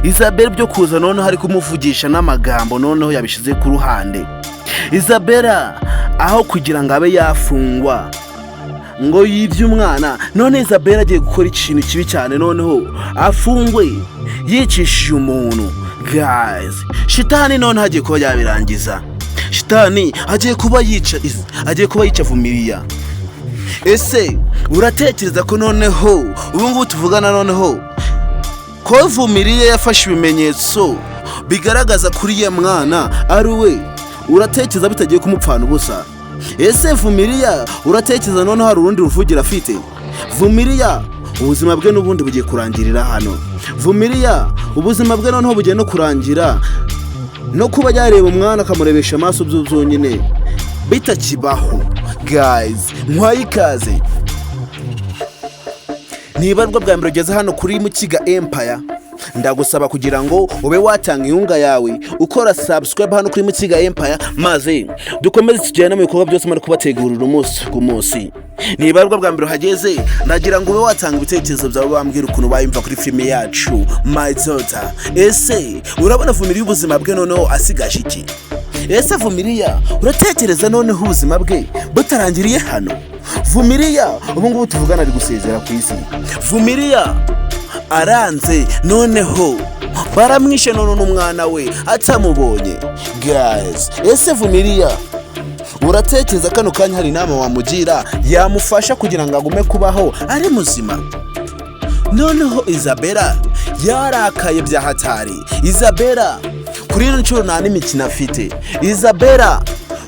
Isabella byo kuza noneho hari kumuvugisha n'amagambo noneho yabishize ku ruhande. Isabella aho kugira ngo abe yafungwa ngo yivye umwana, none Isabella agiye gukora ikintu kibi cyane noneho afungwe yicishije umuntu. Guys, shitani noneho agiye kuba yabirangiza. Shitani agiye kuba yica Vumilia. Ese uratekereza ko noneho ubu ngubu tuvugana noneho ko Vumilia yafashe ibimenyetso bigaragaza kuri ye mwana ari we? Uratekereza bitagiye kumupfana ubusa? Ese Vumilia uratekereza noneho hari urundi ruvugira afite? Vumilia ubuzima bwe n'ubundi bugiye kurangirira hano. Vumilia ubuzima bwe noneho bugiye no kurangira no kuba yareba umwana akamurebesha amaso byonyine bitakibaho. Guys, mwayikaze. Nibarwa bwa mbere ugeze hano kuri Mukiga Empire, ndagusaba kugira ngo ube watanga inkunga yawe ukora subscribe hano kuri Mukiga Empire, maze dukomeze tujyana mu bikorwa byose muri kubategurira umunsi ku munsi. Nibarwa bwa mbere hageze, ndagira ngo ube watanga ibitekerezo byawe, bambwira ukuntu bayimva kuri filime yacu My Daughter. Ese urabona Vumilia ubuzima bwe noneho asigaje iki? Ese Vumilia uratekereza noneho ubuzima bwe butarangiriye hano? Vumilia ubu ngubu tuvugana ari gusezera ku isi. Vumilia aranze noneho baramwishe none n'umwana we atamubonye. Guys, ese Vumilia uratekereza kano kanya hari inama wamugira yamufasha kugira ngo agume kubaho ari muzima? Noneho Isabella yarakaye bya hatari. Isabella kuri ino nshuro nta n'imikino afite. Isabella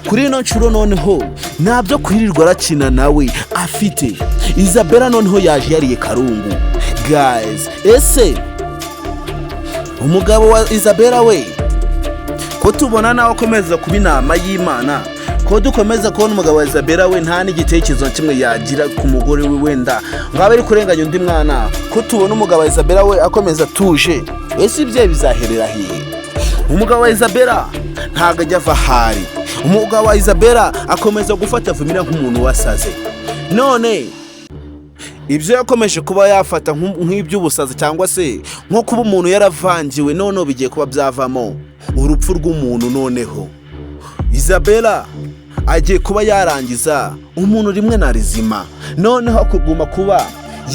kuri ino nshuro noneho ntabyo kwirirwa arakina nawe afite. Isabella noneho yaje yariye karungu. Guys, ese umugabo wa Isabella we ko tubona nawe akomeza kuba inama y'Imana, ko dukomeza kubona umugabo wa Isabella we nta n'igitekerezo kimwe yagira ku mugore we wenda ngabe ari kurenganya undi mwana, ko tubona umugabo wa Isabella we akomeza tuje. Ese ibye bizaherera hiye? Umugabo wa Isabella ntago ajya ava hari. Umugabo wa Isabella akomeza gufata Vumilia nk'umuntu wasaze. None ibyo yakomeje kuba yafata nk'iby'ubusazi cyangwa se nko kuba umuntu yaravangiwe, noneho bigiye kuba byavamo urupfu rw'umuntu. Noneho Isabella agiye kuba yarangiza umuntu rimwe na rizima, noneho akuguma kuba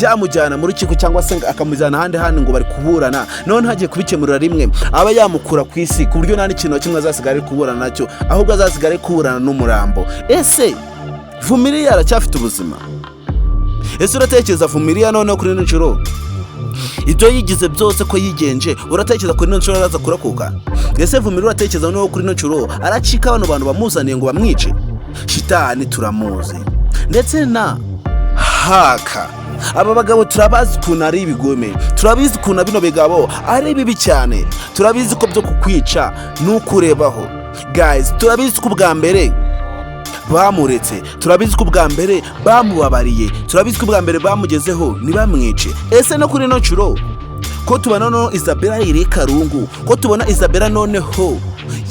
yamujyana muri kigo cyangwa se akamujyana ahandi ngo bari kuburana. Noneho agiye kubikemurira rimwe, aba yamukura ku isi ku buryo nta n'ikintu kimwe azasigara kuburana nacyo, ahubwo azasigara kuburana n'umurambo. Ese Vumilia aracyafite ubuzima? Ese uratekereza Vumilia noneho kuri ino nshuro ibyo yigize byose ko yigenje, uratekereza kuri ino nshuro araza kurakuka? Ese Vumilia uratekereza noneho kuri ino nshuro aracika abantu bamuzaniye ngo bamwice? Shitani turamuzi ndetse na haka. Aba bagabo turabazi ukuntu ari ibigome, turabizi ukuntu bino bigabo ari bibi cyane, turabizi ko byo kukwica n'ukurebaho. Guys, turabizi ko bwa mbere bamuretse, turabizi ko bwa mbere bamubabariye, turabizi ko bwa mbere bamugezeho ntibamwice. Ese no kuri ino nshuro ko tubona noneho Isabella yiri karungu, ko tubona Isabella noneho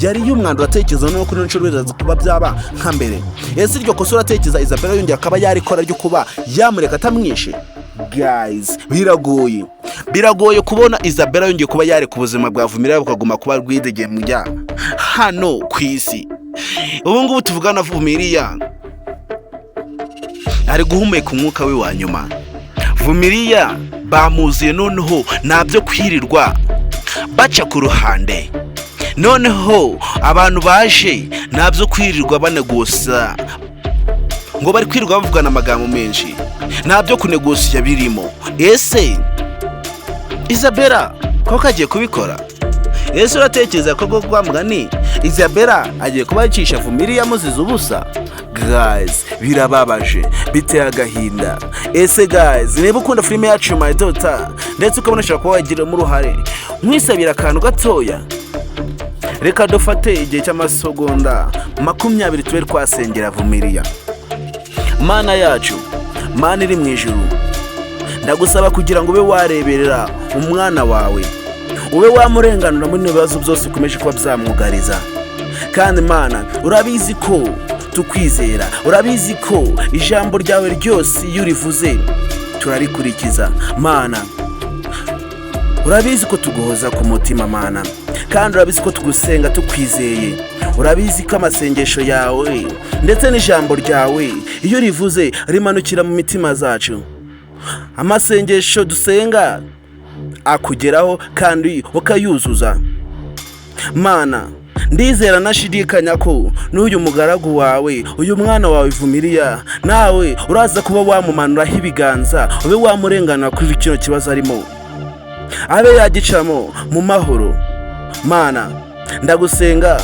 yari y'umwanda, uratekereza noneho kuri ino nshuro biraza kuba byaba nka mbere? Ese iryo kosa uratekereza Isabella yongera akaba yarikora ryo kuba yamureka atamwishe? Guys, biragoye kubona Isabella yongeye kuba yari ku buzima bwa Vumilia bukaguma kuba rwidegeye mu byaha hano ku isi. Ubu ngubu tuvugana Vumilia ari guhumeka umwuka we wa nyuma. Vumilia bamuziye noneho nabyo kwirirwa baca ku ruhande. Noneho abantu baje nabyo kwirirwa banegosa ngo bari kwirirwa bavugana amagambo menshi, nabyo kunegosia birimo. Ese Isabella ko kagiye kubikora? Ese uratekereza ko kwa mugani Isabella agiye kuba yicisha Vumilia muzize ubusa? Guys, birababaje, biteye agahinda. Ese guys, niba ukunda filime yacu My Daughter ndetse ukabona ushaka kuba wagira mu ruhare, mwisabira akantu gatoya, reka dufate igihe cy'amasegonda 20 tube twasengera Vumilia. Mana yacu, Mana iri mu ijuru, ndagusaba kugira ngo ube wareberera umwana wawe, ube wamurenganura muri bibazo byose ukomeje kuba byamwugariza. Kandi Mana, urabizi ko tukwizera, urabizi ko ijambo ryawe ryose iyo urivuze turarikurikiza. Mana, urabizi ko tuguhoza ku mutima mana, kandi urabizi ko tugusenga tukwizeye. Urabizi ko amasengesho yawe ndetse n'ijambo ryawe iyo rivuze rimanukira mu mitima zacu. Amasengesho dusenga akugeraho kandi ukayuzuza. Mana, ndizera nashidikanya ko n'uyu mugaragu wawe, uyu mwana wawe Vumilia, nawe uraza kuba wamumanuraho ibiganza, ube wamurenganura kuri kino kibazo arimo, abe yagicamo mu mahoro. Mana, ndagusenga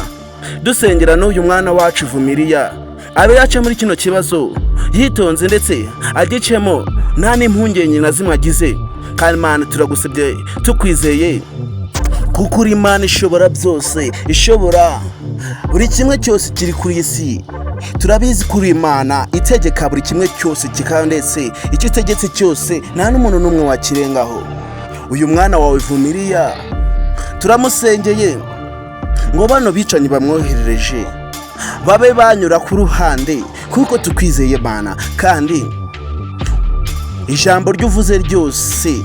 dusengera n'uyu mwana wacu Vumilia, abe yaca muri kino kibazo yitonze ndetse agicemo nta n'impungenge na zimwe agize. Kandi Mana, turagusabye tukwizeye kuko uri Imana ishobora byose, ishobora buri kimwe cyose kiri kuri isi. Turabizi kuri Imana itegeka buri kimwe cyose kikaba, ndetse icyo itegetse cyose nta n'umuntu n'umwe wakirengaho. Uyu mwana wawe Vumilia turamusengeye ngo bano bicanyi bamwoherereje babe banyura ku ruhande, kuko tukwizeye Mana, kandi ijambo ry'uvuze ryose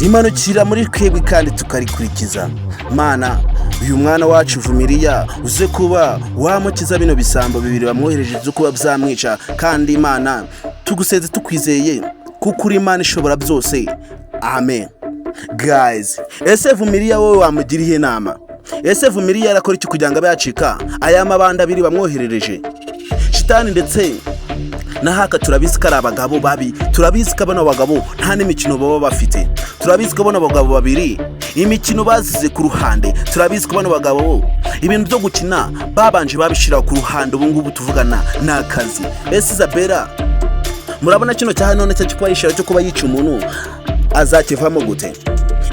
rimanukira muri twebwe kandi tukarikurikiza. Mana, uyu mwana wacu Vumilia uze kuba wamukiza bino bisambo bibiri bamwohereje byo kuba byamwica. kandi Mana, tuguseze tukwizeye kuko uri Imana ishobora byose. Amen. Guys, ese Vumilia wowe wamugiriye inama? Ese Vumilia yarakora iki kugira ngo abe yacika aya mabanda abiri bamwoherereje? Shitani ndetse na haka turabizi ko ari abagabo babi, turabizi ko bano bagabo nta n'imikino baba bafite, turabizi ko bano bagabo babiri imikino bazize ku ruhande, turabizi ko bano bagabo ibintu byo gukina babanje babishira ku ruhande. Ubu ngubu tuvugana n'akazi. Ese Isabella, murabona kino cyaha none cyo kuba yishira cyo kuba yica umuntu azakivamo gute?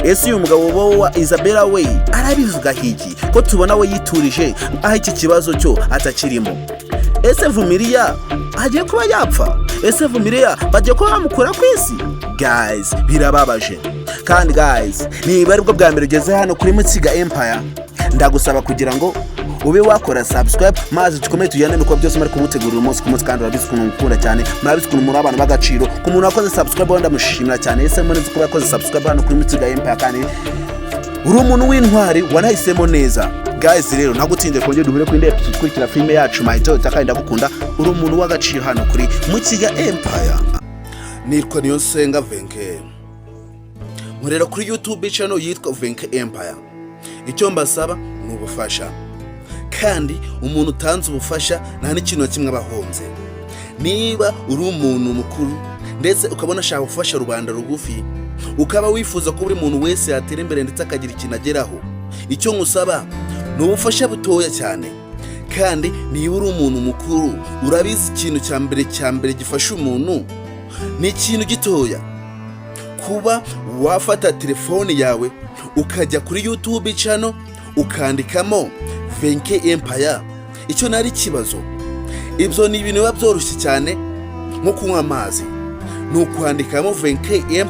Ese uyu mugabo wa Isabella we arabivuga hiki ko tubona we yiturije aho iki kibazo cyo atakirimo? Ese Vumilia agiye kuba yapfa? Ese Vumilia bagiye kuba bamukura ku isi? Guys, birababaje. Kandi guys, niba aribwo bwa mbere ugeze hano kuri Kumwica Empire, ndagusaba kugira ngo ube wakora subscribe, maze tukomeye tujyane nuko byose muri kumutegurira umunsi ku munsi. kandi urabizi ukuntu mukunda cyane, murabizi ukuntu muri abantu bagaciro. Ku muntu wakoze subscribe wenda mushimira cyane. Ese murezi kuba yakoze subscribe hano kuri Kumwica Empire, kandi uri umuntu w'intwari wanahisemo neza. Guys, rero nagutinde kongera duhure ku indi episode ikurikira filime yacu My Toy kandi ndagukunda. Uri umuntu w'agaciro hano kuri Kumwica Empire. Nitwa Niyonsenga Venke, nkorera kuri YouTube channel yitwa Venke Empire. Icyo mbasaba ni ubufasha, kandi umuntu utanze ubufasha nta n'ikintu kimwe abahonze. Niba uri umuntu mukuru ndetse ukabona ashaka gufasha rubanda rugufi, ukaba wifuza ko buri muntu wese yatera imbere ndetse akagira ikintu ageraho, icyo ngusaba ni ubufasha butoya cyane. kandi niba uri umuntu mukuru, urabizi ikintu cya mbere gifasha umuntu ni ikintu gitoya, kuba wafata telefone yawe ukajya kuri YouTube channel ukandikamo Venke Empire. Icyo nari kibazo, ibyo ni ibintu biba byoroshye cyane nko kunywa amazi, ni ukwandikamo Venke Empire.